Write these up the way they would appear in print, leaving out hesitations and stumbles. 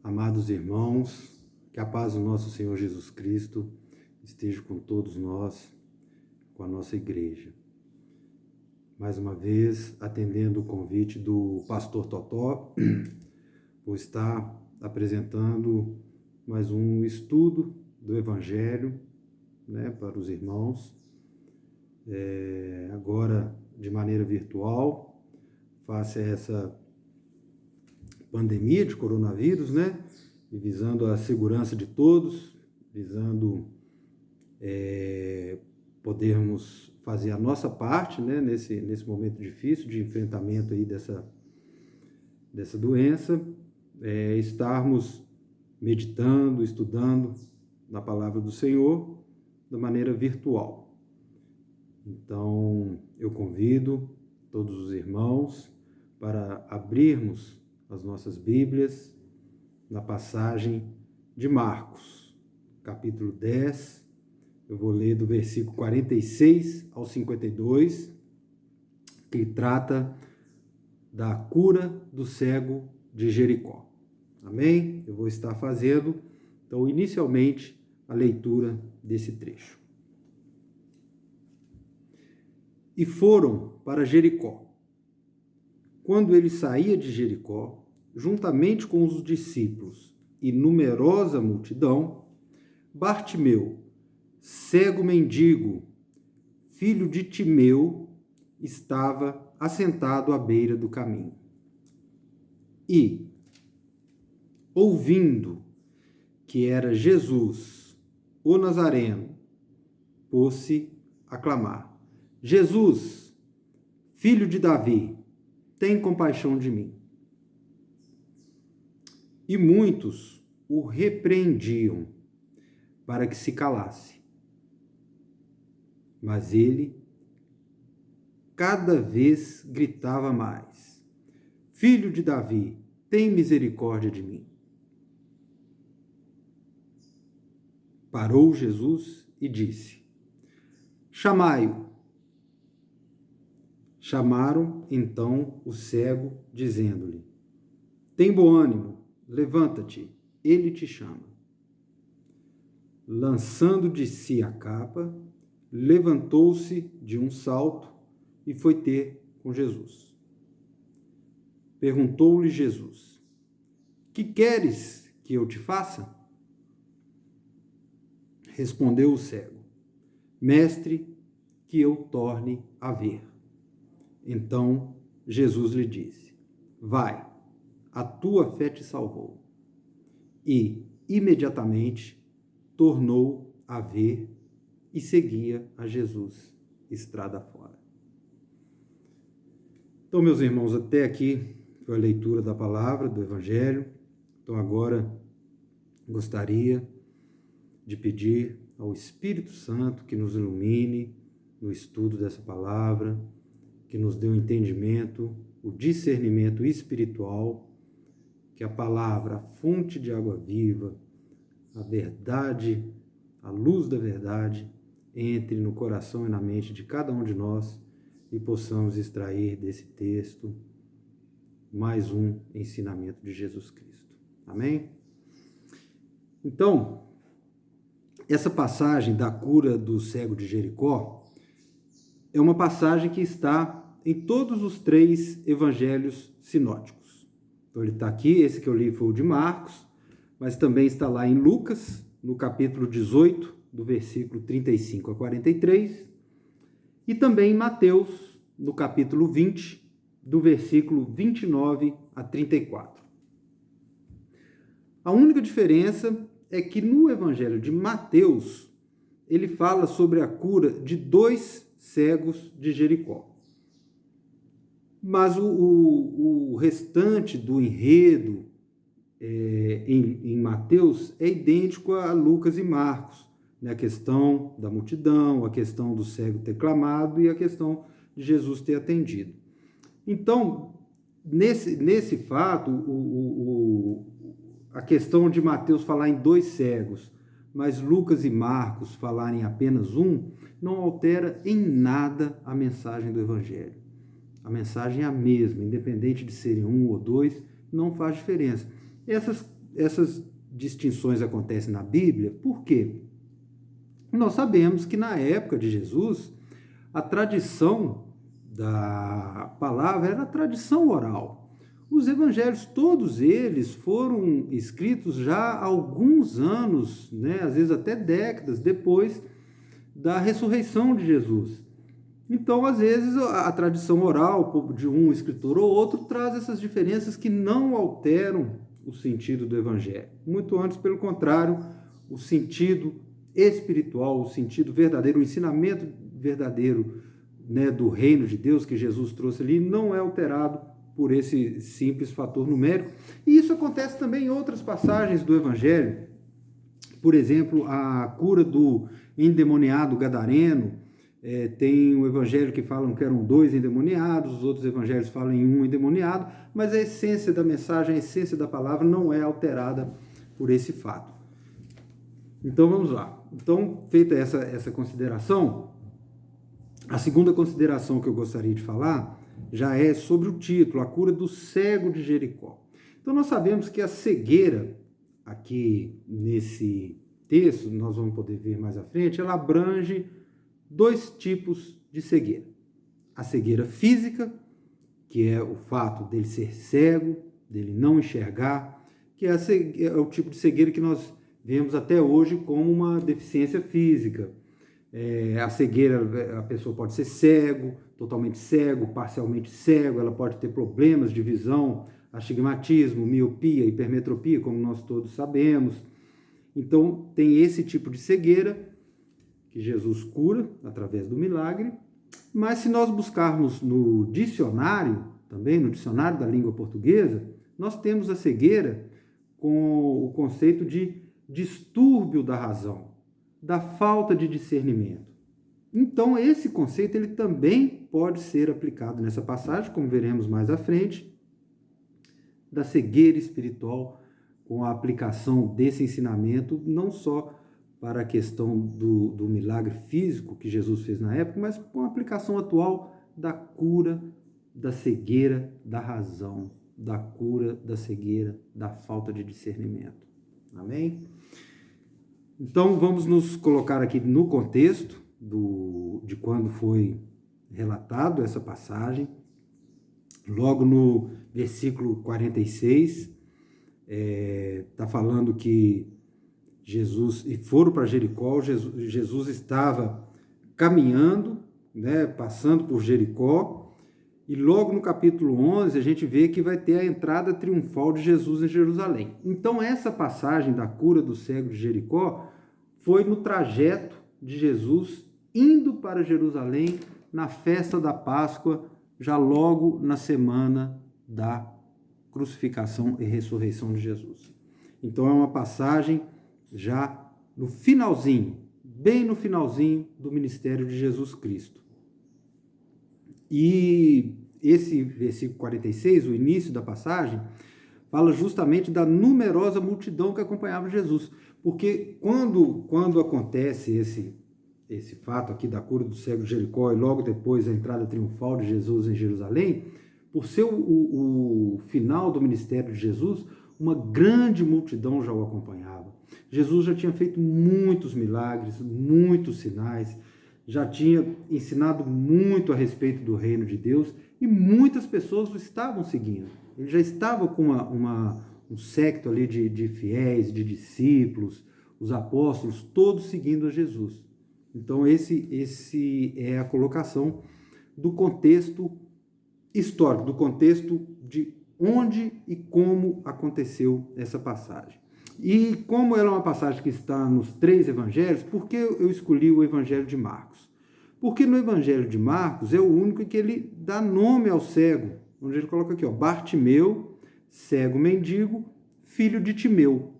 Amados irmãos, que a paz do nosso Senhor Jesus Cristo esteja com todos nós, com a nossa igreja. Mais uma vez, atendendo o convite do pastor Totó, por estar apresentando mais um estudo do Evangelho, para os irmãos, agora de maneira virtual, face a essa pandemia de coronavírus, e visando a segurança de todos, visando podermos fazer a nossa parte, nesse momento difícil de enfrentamento aí dessa doença, estarmos meditando, estudando na palavra do Senhor da maneira virtual. Então, eu convido todos os irmãos para abrirmos as nossas Bíblias na passagem de Marcos, capítulo 10, eu vou ler do versículo 46 ao 52, que trata da cura do cego de Jericó. Amém? Eu vou estar fazendo, então, inicialmente, a leitura desse trecho. E foram para Jericó. Quando ele saía de Jericó, juntamente com os discípulos e numerosa multidão, Bartimeu, cego mendigo, filho de Timeu, estava assentado à beira do caminho. E, ouvindo que era Jesus, o Nazareno, pôs-se a clamar: Jesus, filho de Davi, tem compaixão de mim. E muitos o repreendiam para que se calasse. Mas ele cada vez gritava mais: Filho de Davi, tem misericórdia de mim. Parou Jesus e disse: Chamai-o. Chamaram então o cego, dizendo-lhe: Tem bom ânimo, levanta-te, ele te chama. Lançando de si a capa, levantou-se de um salto e foi ter com Jesus. Perguntou-lhe Jesus: Que queres que eu te faça? Respondeu o cego: Mestre, que eu torne a ver. Então Jesus lhe disse: Vai, a tua fé te salvou. E, imediatamente, tornou a ver e seguia a Jesus estrada fora. Então, meus irmãos, até aqui foi a leitura da palavra, do Evangelho. Então, agora, gostaria de pedir ao Espírito Santo que nos ilumine no estudo dessa palavra, que nos dê o entendimento, o discernimento espiritual, que a palavra, a fonte de água viva, a verdade, a luz da verdade, entre no coração e na mente de cada um de nós e possamos extrair desse texto mais um ensinamento de Jesus Cristo. Amém? Então, essa passagem da cura do cego de Jericó é uma passagem que está em todos os 3 evangelhos sinóticos. Então ele está aqui, esse que eu li foi o de Marcos, mas também está lá em Lucas, no capítulo 18, do versículo 35 a 43, e também em Mateus, no capítulo 20, do versículo 29 a 34. A única diferença é que no evangelho de Mateus, ele fala sobre a cura de 2 cegos de Jericó. Mas o restante do enredo em Mateus é idêntico a Lucas e Marcos, A questão da multidão, a questão do cego ter clamado e a questão de Jesus ter atendido. Então, nesse fato, a questão de Mateus falar em 2 cegos, mas Lucas e Marcos falarem apenas um, não altera em nada a mensagem do Evangelho. A mensagem é a mesma, independente de serem 1 ou 2, não faz diferença. essas distinções acontecem na Bíblia? Por quê? Nós sabemos que na época de Jesus, a tradição da palavra era a tradição oral. Os evangelhos, todos eles, foram escritos já há alguns anos, né, às vezes até décadas depois da ressurreição de Jesus. Então, às vezes, a tradição oral de um escritor ou outro traz essas diferenças que não alteram o sentido do evangelho. Muito antes, pelo contrário, o sentido espiritual, o sentido verdadeiro, o ensinamento verdadeiro, né, do reino de Deus que Jesus trouxe ali, não é alterado por esse simples fator numérico. E isso acontece também em outras passagens do evangelho. Por exemplo, a cura do endemoniado gadareno, tem o evangelho que falam que eram 2 endemoniados, os outros evangelhos falam em 1 endemoniado, mas a essência da mensagem, a essência da palavra não é alterada por esse fato. Então vamos lá. Então, feita essa consideração, a segunda consideração que eu gostaria de falar já é sobre o título, a cura do cego de Jericó. Então nós sabemos que a cegueira, aqui nesse texto, nós vamos poder ver mais à frente, ela abrange 2 tipos de cegueira. A cegueira física, que é o fato dele ser cego, dele não enxergar, que é o tipo de cegueira que nós vemos até hoje como uma deficiência física. A cegueira, a pessoa pode ser cego, totalmente cego, parcialmente cego, ela pode ter problemas de visão, astigmatismo, miopia, hipermetropia, como nós todos sabemos. Então, tem esse tipo de cegueira que Jesus cura através do milagre, mas se nós buscarmos no dicionário, também no dicionário da língua portuguesa, nós temos a cegueira com o conceito de distúrbio da razão, da falta de discernimento. Então, esse conceito ele também pode ser aplicado nessa passagem, como veremos mais à frente, da cegueira espiritual, com a aplicação desse ensinamento, não só para a questão do milagre físico que Jesus fez na época, mas com a aplicação atual da cura da cegueira da razão, da cura da cegueira da falta de discernimento. Amém? Então, vamos nos colocar aqui no contexto de quando foi relatado essa passagem. Logo no versículo 46, está falando que Jesus, e foram para Jericó, Jesus estava caminhando, né, passando por Jericó, e logo no capítulo 11 a gente vê que vai ter a entrada triunfal de Jesus em Jerusalém. Então essa passagem da cura do cego de Jericó foi no trajeto de Jesus indo para Jerusalém na festa da Páscoa, já logo na semana da crucificação e ressurreição de Jesus. Então é uma passagem já no finalzinho, bem no finalzinho do ministério de Jesus Cristo. E esse versículo 46, o início da passagem, fala justamente da numerosa multidão que acompanhava Jesus. Porque quando acontece esse fato aqui da cura do cego de Jericó e logo depois a entrada triunfal de Jesus em Jerusalém, por ser o final do ministério de Jesus, uma grande multidão já o acompanhava. Jesus já tinha feito muitos milagres, muitos sinais, já tinha ensinado muito a respeito do reino de Deus e muitas pessoas o estavam seguindo. Ele já estava com um séquito ali de fiéis, de discípulos, os apóstolos, todos seguindo a Jesus. Então esse é a colocação do contexto histórico, do contexto de onde e como aconteceu essa passagem. E como ela é uma passagem que está nos 3 evangelhos, por que eu escolhi o evangelho de Marcos? Porque no evangelho de Marcos é o único em que ele dá nome ao cego, onde ele coloca aqui, Bartimeu, cego mendigo, filho de Timeu.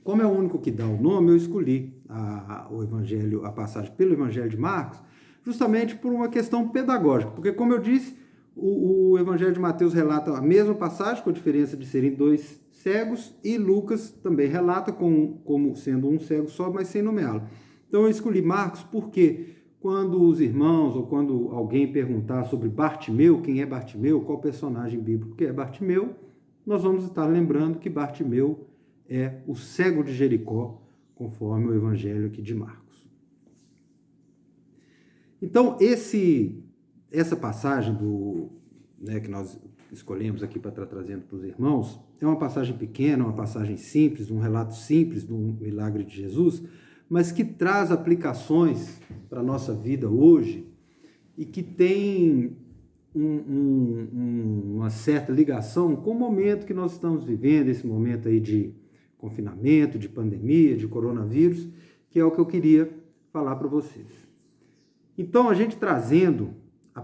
Como é o único que dá o nome, eu escolhi a passagem pelo evangelho de Marcos, justamente por uma questão pedagógica, porque como eu disse, o evangelho de Mateus relata a mesma passagem, com a diferença de serem 2 cegos, e Lucas também relata como sendo um cego só, mas sem nomeá-lo. Então eu escolhi Marcos porque quando os irmãos ou quando alguém perguntar sobre Bartimeu, quem é Bartimeu, qual personagem bíblico que é Bartimeu, nós vamos estar lembrando que Bartimeu é o cego de Jericó, conforme o evangelho aqui de Marcos. Então, essa passagem que nós escolhemos aqui para estar trazendo para os irmãos, é uma passagem pequena, uma passagem simples, um relato simples do milagre de Jesus, mas que traz aplicações para a nossa vida hoje e que tem uma certa ligação com o momento que nós estamos vivendo, esse momento aí de confinamento, de pandemia, de coronavírus, que é o que eu queria falar para vocês. Então, a gente trazendo o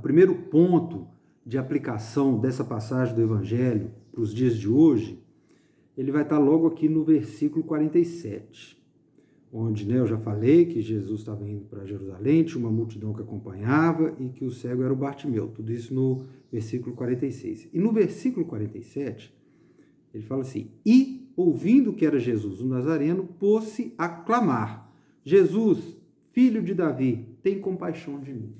primeiro ponto de aplicação dessa passagem do Evangelho para os dias de hoje, ele vai estar logo aqui no versículo 47, onde eu já falei que Jesus estava indo para Jerusalém, tinha uma multidão que acompanhava e que o cego era o Bartimeu, tudo isso no versículo 46. E no versículo 47, ele fala assim: e, ouvindo que era Jesus o Nazareno, pôs-se a clamar: Jesus, filho de Davi, tem compaixão de mim.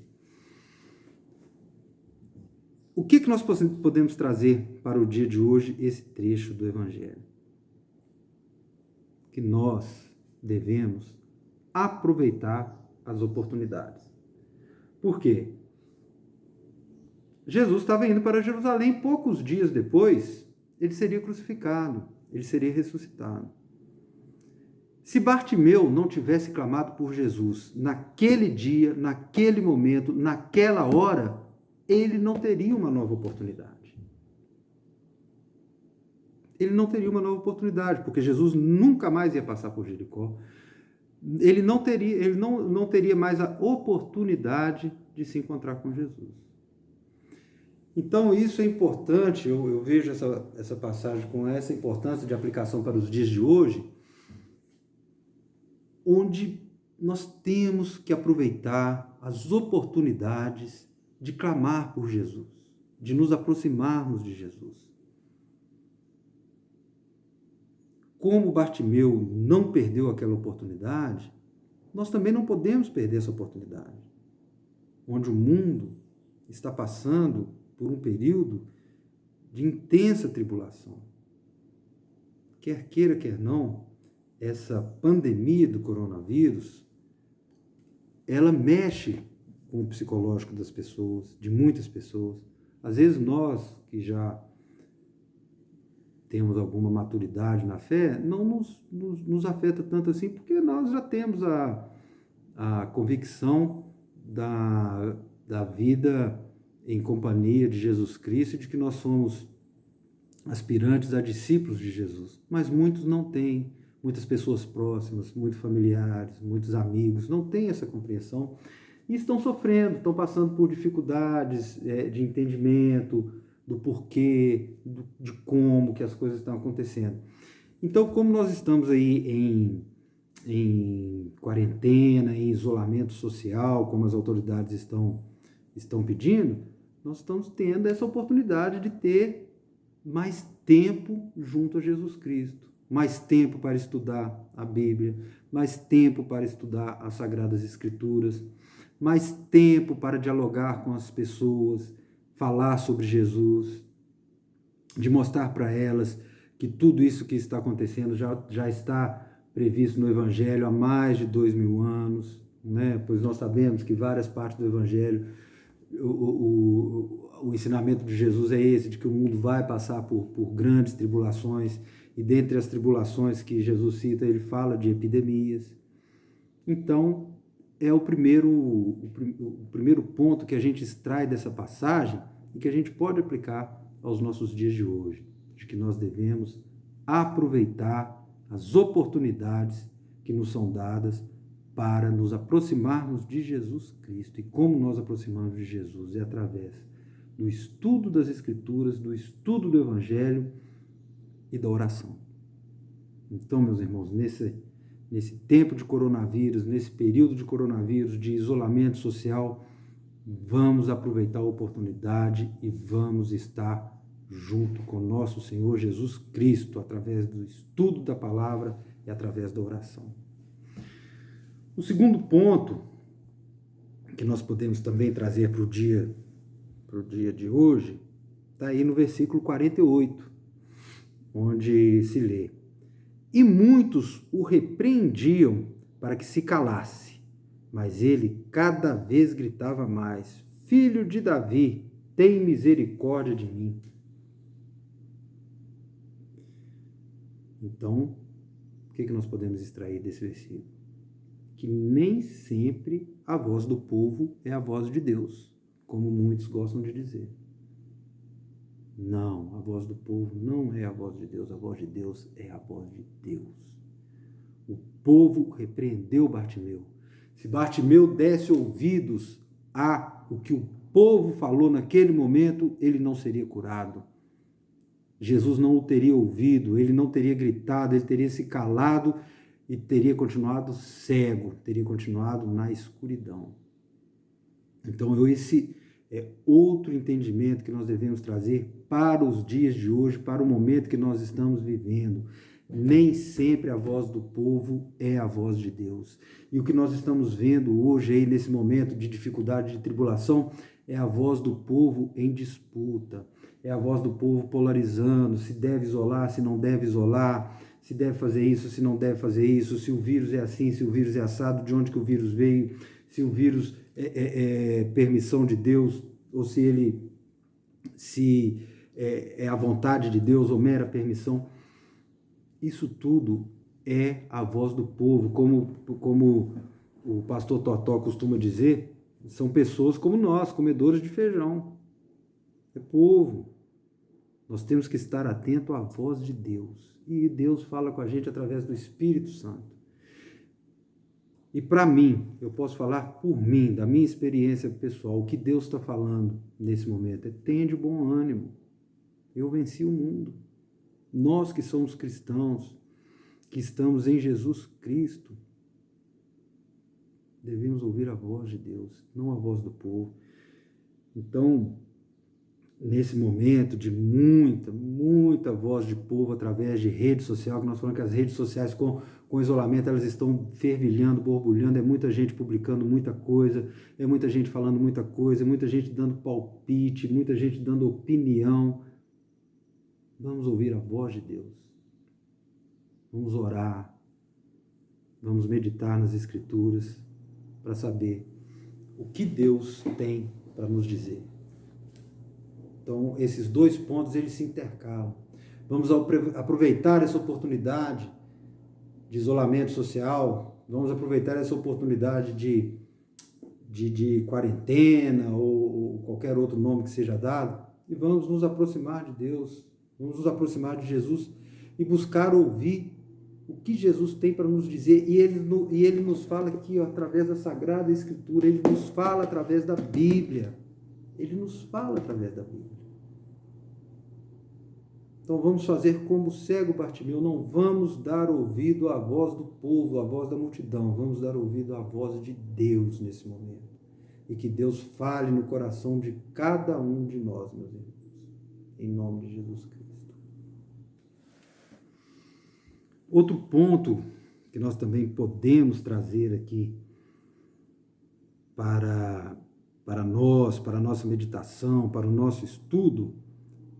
O que nós podemos trazer para o dia de hoje, esse trecho do Evangelho? Que nós devemos aproveitar as oportunidades. Por quê? Jesus estava indo para Jerusalém, poucos dias depois, ele seria crucificado, ele seria ressuscitado. Se Bartimeu não tivesse clamado por Jesus naquele dia, naquele momento, naquela hora, ele não teria uma nova oportunidade. Ele não teria uma nova oportunidade, porque Jesus nunca mais ia passar por Jericó. Ele não teria mais a oportunidade de se encontrar com Jesus. Então, isso é importante, eu vejo essa passagem com essa importância de aplicação para os dias de hoje, onde nós temos que aproveitar as oportunidades de clamar por Jesus, de nos aproximarmos de Jesus. Como Bartimeu não perdeu aquela oportunidade, nós também não podemos perder essa oportunidade, onde o mundo está passando por um período de intensa tribulação. Quer queira, quer não, essa pandemia do coronavírus, ela mexe com o psicológico das pessoas, de muitas pessoas. Às vezes nós, que já temos alguma maturidade na fé, não nos afeta tanto assim, porque nós já temos a convicção da vida em companhia de Jesus Cristo, de que nós somos aspirantes a discípulos de Jesus. Mas muitos não têm, muitas pessoas próximas, muitos familiares, muitos amigos, não têm essa compreensão e estão sofrendo, estão passando por dificuldades de entendimento, do porquê, de como que as coisas estão acontecendo. Então, como nós estamos aí em quarentena, em isolamento social, como as autoridades estão pedindo, nós estamos tendo essa oportunidade de ter mais tempo junto a Jesus Cristo, mais tempo para estudar a Bíblia, mais tempo para estudar as Sagradas Escrituras, mais tempo para dialogar com as pessoas, falar sobre Jesus, de mostrar para elas que tudo isso que está acontecendo já está previsto no Evangelho há mais de 2000 anos, né? Pois nós sabemos que várias partes do Evangelho, o ensinamento de Jesus é esse, de que o mundo vai passar por grandes tribulações, e dentre as tribulações que Jesus cita, ele fala de epidemias. Então, é o primeiro ponto que a gente extrai dessa passagem e que a gente pode aplicar aos nossos dias de hoje, de que nós devemos aproveitar as oportunidades que nos são dadas para nos aproximarmos de Jesus Cristo. E como nós aproximamos de Jesus? É através do estudo das Escrituras, do estudo do Evangelho e da oração. Então, meus irmãos, nesse tempo de coronavírus, nesse período de coronavírus, de isolamento social, vamos aproveitar a oportunidade e vamos estar junto com nosso Senhor Jesus Cristo, através do estudo da palavra e através da oração. O segundo ponto que nós podemos também trazer para o dia de hoje Está aí no versículo 48, onde se lê: E muitos o repreendiam para que se calasse, mas ele cada vez gritava mais: Filho de Davi, tem misericórdia de mim. Então, o que nós podemos extrair desse versículo? Que nem sempre a voz do povo é a voz de Deus, como muitos gostam de dizer. Não, a voz do povo não é a voz de Deus, a voz de Deus é a voz de Deus. O povo repreendeu Bartimeu. Se Bartimeu desse ouvidos a o que o povo falou naquele momento, ele não seria curado. Jesus não o teria ouvido, ele não teria gritado, ele teria se calado e teria continuado cego, teria continuado na escuridão. Então, esse é outro entendimento que nós devemos trazer para os dias de hoje, para o momento que nós estamos vivendo. Nem sempre a voz do povo é a voz de Deus. E o que nós estamos vendo hoje, aí, nesse momento de dificuldade, de tribulação, é a voz do povo em disputa. É a voz do povo polarizando, se deve isolar, se não deve isolar, se deve fazer isso, se não deve fazer isso, se o vírus é assim, se o vírus é assado, de onde que o vírus veio, se o vírus é permissão de Deus, ou se é a vontade de Deus ou mera permissão. Isso tudo é a voz do povo, como o pastor Totó costuma dizer, são pessoas como nós, comedores de feijão. É povo. Nós temos que estar atento à voz de Deus. E Deus fala com a gente através do Espírito Santo. E para mim, eu posso falar por mim, da minha experiência pessoal, o que Deus está falando nesse momento é: tenha de bom ânimo. Eu venci o mundo. Nós que somos cristãos, que estamos em Jesus Cristo, devemos ouvir a voz de Deus, não a voz do povo. Então, nesse momento de muita voz de povo através de rede social, que nós falamos que as redes sociais com isolamento, elas estão fervilhando, borbulhando, é muita gente publicando muita coisa, é muita gente falando muita coisa, é muita gente dando palpite, muita gente dando opinião. Vamos ouvir a voz de Deus. Vamos orar. Vamos meditar nas Escrituras para saber o que Deus tem para nos dizer. Então, esses dois pontos, eles se intercalam. Vamos aproveitar essa oportunidade de isolamento social, vamos aproveitar essa oportunidade de quarentena ou qualquer outro nome que seja dado e vamos nos aproximar de Deus, vamos nos aproximar de Jesus e buscar ouvir o que Jesus tem para nos dizer. E ele nos fala aqui, ó, através da Sagrada Escritura, ele nos fala através da Bíblia. Ele nos fala através da Bíblia. Então vamos fazer como o cego Bartimeu, não vamos dar ouvido à voz do povo, à voz da multidão, vamos dar ouvido à voz de Deus nesse momento. E que Deus fale no coração de cada um de nós, meus irmãos, em nome de Jesus Cristo. Outro ponto que nós também podemos trazer aqui para nós, para a nossa meditação, para o nosso estudo,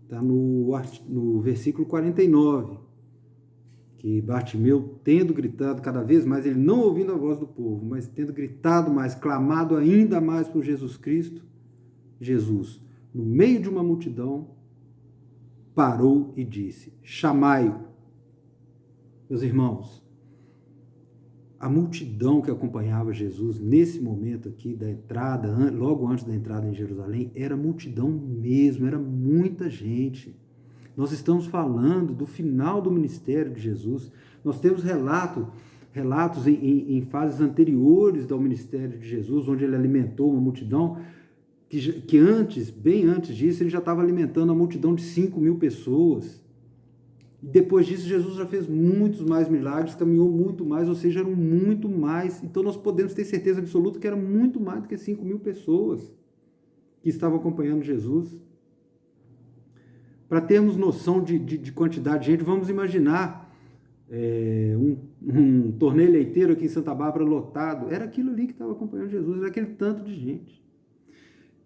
está no versículo 49, que Bartimeu, tendo gritado cada vez mais, ele não ouvindo a voz do povo, mas tendo gritado mais, clamado ainda mais por Jesus Cristo, Jesus, no meio de uma multidão, parou e disse: chamai-o. Meus irmãos, a multidão que acompanhava Jesus nesse momento aqui da entrada, logo antes da entrada em Jerusalém, era multidão mesmo, era muita gente. Nós estamos falando do final do ministério de Jesus. Nós temos relatos em fases anteriores do ministério de Jesus, onde ele alimentou uma multidão, que antes, bem antes disso, ele já estava alimentando a multidão de 5.000 pessoas. Depois disso, Jesus já fez muitos mais milagres, caminhou muito mais, ou seja, eram muito mais. Então, nós podemos ter certeza absoluta que era muito mais do que 5.000 pessoas que estavam acompanhando Jesus. Para termos noção de quantidade de gente, vamos imaginar um torneio leiteiro aqui em Santa Bárbara lotado. Era aquilo ali que estava acompanhando Jesus, era aquele tanto de gente.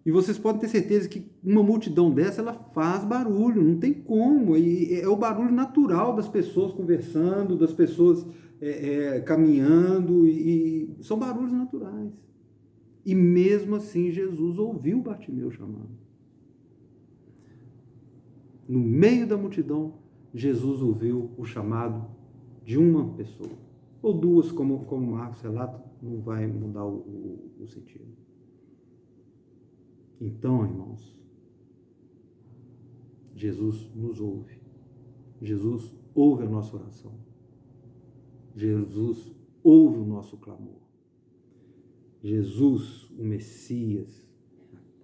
E vocês podem ter certeza que uma multidão dessa, ela faz barulho, não tem como. E é o barulho natural das pessoas conversando, das pessoas caminhando, e são barulhos naturais. E mesmo assim, Jesus ouviu Bartimeu chamando. No meio da multidão, Jesus ouviu o chamado de uma pessoa. Ou duas, como Marcos relata, não vai mudar o sentido. Então, irmãos, Jesus nos ouve. Jesus ouve a nossa oração. Jesus ouve o nosso clamor. Jesus, o Messias,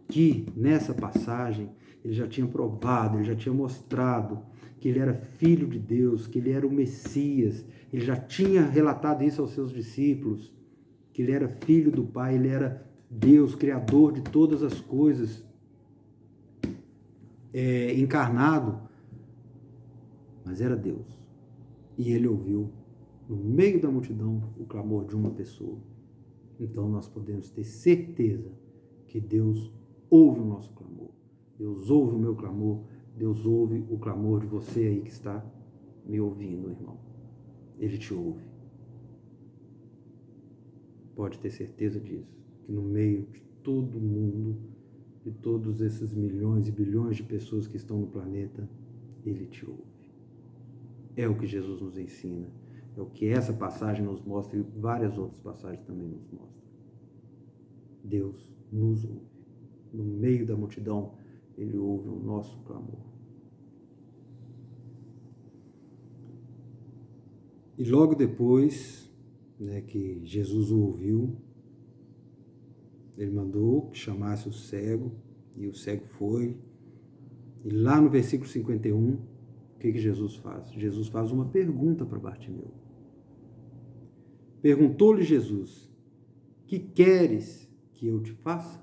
que nessa passagem ele já tinha provado, ele já tinha mostrado que ele era filho de Deus, que ele era o Messias, ele já tinha relatado isso aos seus discípulos, que ele era filho do Pai, ele era Deus, criador de todas as coisas, encarnado, mas era Deus. E ele ouviu, no meio da multidão, o clamor de uma pessoa. Então nós podemos ter certeza que Deus ouve o nosso clamor. Deus ouve o meu clamor, Deus ouve o clamor de você aí que está me ouvindo, irmão. Ele te ouve. Pode ter certeza disso, que no meio de todo mundo, de todos esses milhões e bilhões de pessoas que estão no planeta, ele te ouve. É o que Jesus nos ensina, é o que essa passagem nos mostra e várias outras passagens também nos mostram. Deus nos ouve. No meio da multidão, ele ouve o nosso clamor. E logo depois, que Jesus o ouviu, ele mandou que chamasse o cego, e o cego foi. E lá no versículo 51, o que Jesus faz? Jesus faz uma pergunta para Bartimeu. Perguntou-lhe Jesus: que queres que eu te faça?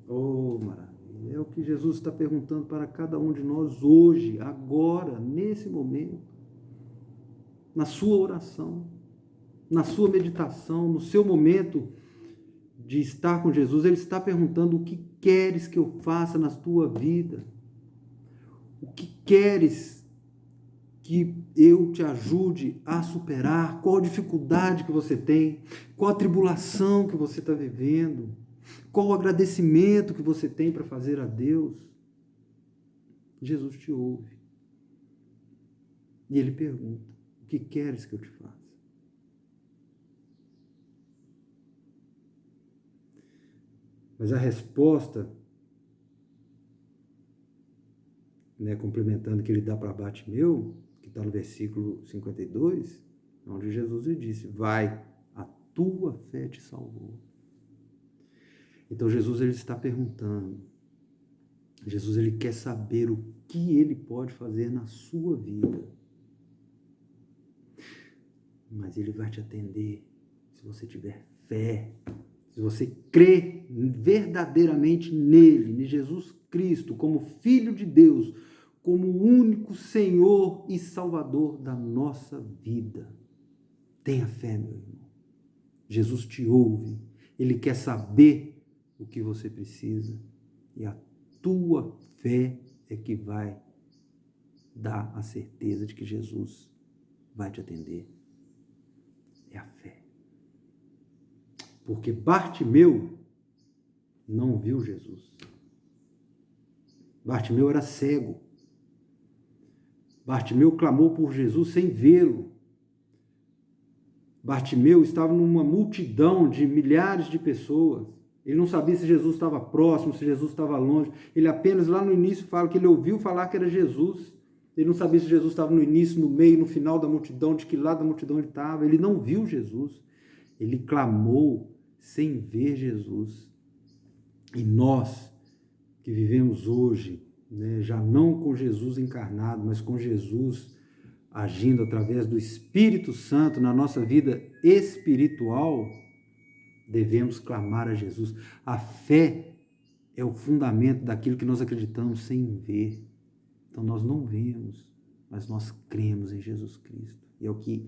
Oh, maravilha! É o que Jesus está perguntando para cada um de nós hoje, agora, nesse momento, na sua oração, na sua meditação, no seu momento de estar com Jesus. Ele está perguntando: o que queres que eu faça na tua vida? O que queres que eu te ajude a superar? Qual a dificuldade que você tem? Qual a tribulação que você está vivendo? Qual o agradecimento que você tem para fazer a Deus? Jesus te ouve. E ele pergunta: o que queres que eu te faça? Mas a resposta, complementando que ele dá para Bartimeu, que está no versículo 52, onde Jesus lhe disse: vai, a tua fé te salvou. Então Jesus, ele está perguntando, Jesus, ele quer saber o que ele pode fazer na sua vida. Mas ele vai te atender se você tiver fé, se você crer verdadeiramente nele, em Jesus Cristo, como Filho de Deus, como o único Senhor e Salvador da nossa vida. Tenha fé, meu irmão. Jesus te ouve. Ele quer saber o que você precisa. E a tua fé é que vai dar a certeza de que Jesus vai te atender. É a fé. Porque Bartimeu não viu Jesus. Bartimeu era cego. Bartimeu clamou por Jesus sem vê-lo. Bartimeu estava numa multidão de milhares de pessoas. Ele não sabia se Jesus estava próximo, se Jesus estava longe. Ele apenas lá no início fala que ele ouviu falar que era Jesus. Ele não sabia se Jesus estava no início, no meio, no final da multidão, de que lado da multidão ele estava. Ele não viu Jesus. Ele clamou sem ver Jesus. E nós que vivemos hoje, já não com Jesus encarnado, mas com Jesus agindo através do Espírito Santo na nossa vida espiritual, devemos clamar a Jesus. A fé é o fundamento daquilo que nós acreditamos sem ver. Então nós não vemos, mas nós cremos em Jesus Cristo. E é o que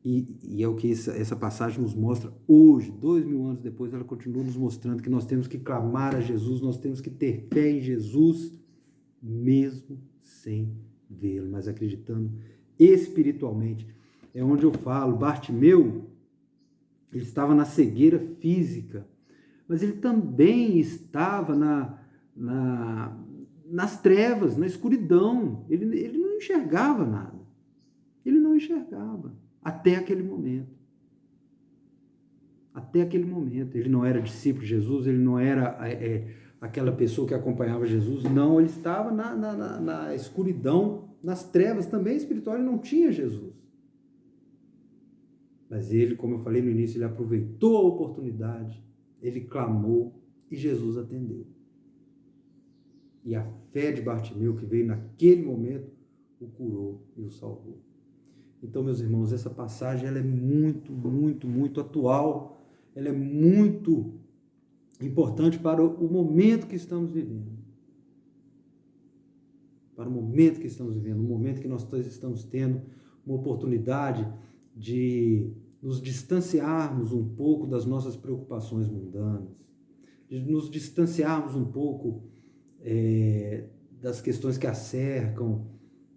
E é o que essa passagem nos mostra hoje, 2000 anos depois, ela continua nos mostrando que nós temos que clamar a Jesus, nós temos que ter fé em Jesus, mesmo sem vê-lo, mas acreditando espiritualmente. É onde eu falo, Bartimeu, ele estava na cegueira física, mas ele também estava nas trevas, na escuridão. Ele não enxergava nada. Ele não enxergava até aquele momento. Até aquele momento. Ele não era discípulo de Jesus, ele não era aquela pessoa que acompanhava Jesus. Não, ele estava na escuridão, nas trevas também espiritual, ele não tinha Jesus. Mas ele, como eu falei no início, ele aproveitou a oportunidade, ele clamou e Jesus atendeu. E a fé de Bartimeu, que veio naquele momento, o curou e o salvou. Então, meus irmãos, essa passagem ela é muito, muito, muito atual. Ela é muito importante para o momento que estamos vivendo. Para o momento que estamos vivendo, o momento que nós estamos tendo uma oportunidade de nos distanciarmos um pouco das nossas preocupações mundanas, de nos distanciarmos um pouco das questões que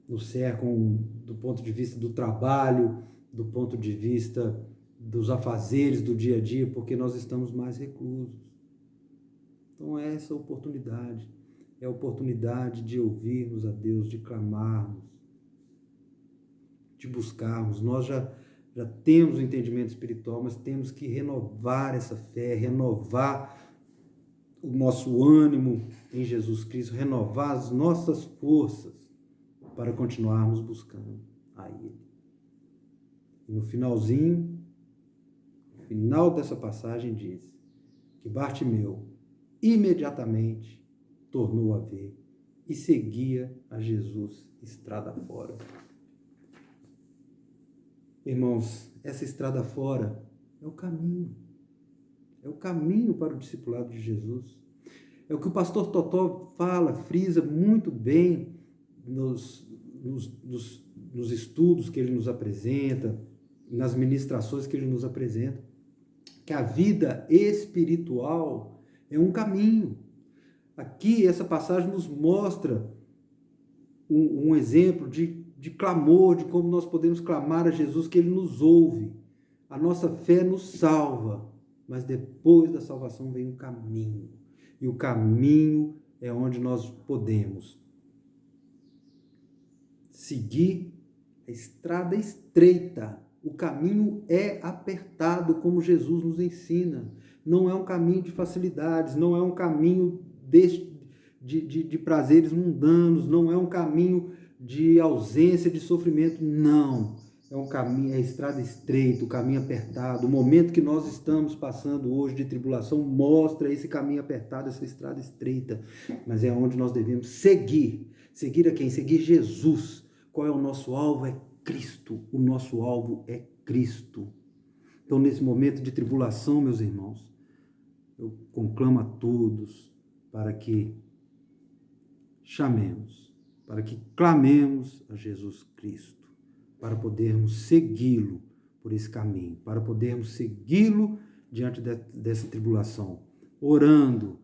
nos cercam do ponto de vista do trabalho, do ponto de vista dos afazeres do dia a dia, porque nós estamos mais reclusos. Então essa oportunidade é a oportunidade de ouvirmos a Deus, de clamarmos, de buscarmos. Nós já temos o entendimento espiritual, mas temos que renovar essa fé, renovar o nosso ânimo em Jesus Cristo, renovar as nossas forças para continuarmos buscando a Ele. E no final dessa passagem diz que Bartimeu imediatamente tornou a ver e seguia a Jesus estrada fora. Irmãos, essa estrada fora é o caminho. É o caminho para o discipulado de Jesus. É o que o pastor Totó fala, frisa muito bem nos estudos que ele nos apresenta, nas ministrações que ele nos apresenta, que a vida espiritual é um caminho. Aqui, essa passagem nos mostra um exemplo de clamor, de como nós podemos clamar a Jesus, que Ele nos ouve. A nossa fé nos salva, mas depois da salvação vem um caminho. E o caminho é onde nós podemos seguir a estrada estreita. O caminho é apertado, como Jesus nos ensina. Não é um caminho de facilidades, não é um caminho de prazeres mundanos, não é um caminho de ausência de sofrimento, não. É um caminho, é a estrada estreita, o caminho apertado. O momento que nós estamos passando hoje de tribulação mostra esse caminho apertado, essa estrada estreita. Mas é onde nós devemos seguir. Seguir a quem? Seguir Jesus. Qual é o nosso alvo? É Cristo. O nosso alvo é Cristo. Então, nesse momento de tribulação, meus irmãos, eu conclamo a todos para que chamemos, para que clamemos a Jesus Cristo, para podermos segui-lo por esse caminho, para podermos segui-lo diante dessa tribulação, orando,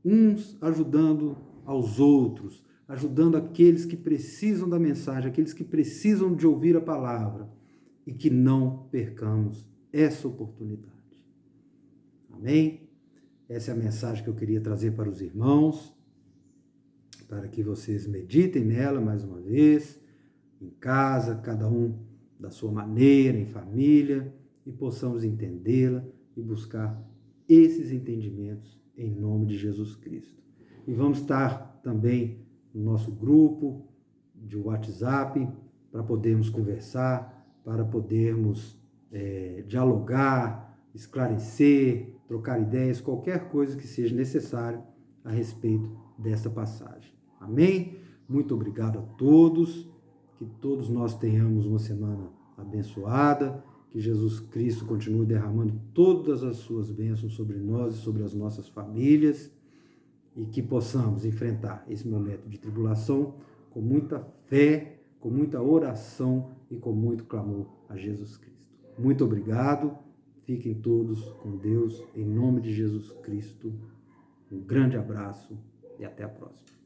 uns ajudando aos outros, ajudando aqueles que precisam da mensagem, aqueles que precisam de ouvir a palavra, e que não percamos essa oportunidade. Amém? Essa é a mensagem que eu queria trazer para os irmãos, para que vocês meditem nela mais uma vez, em casa, cada um da sua maneira, em família, e possamos entendê-la e buscar esses entendimentos em nome de Jesus Cristo. E vamos estar também no nosso grupo de WhatsApp para podermos conversar, para podermos dialogar, esclarecer, trocar ideias, qualquer coisa que seja necessário a respeito dessa passagem. Amém? Muito obrigado a todos, que todos nós tenhamos uma semana abençoada, que Jesus Cristo continue derramando todas as suas bênçãos sobre nós e sobre as nossas famílias, e que possamos enfrentar esse momento de tribulação com muita fé, com muita oração e com muito clamor a Jesus Cristo. Muito obrigado. Fiquem todos com Deus, em nome de Jesus Cristo. Um grande abraço e até a próxima.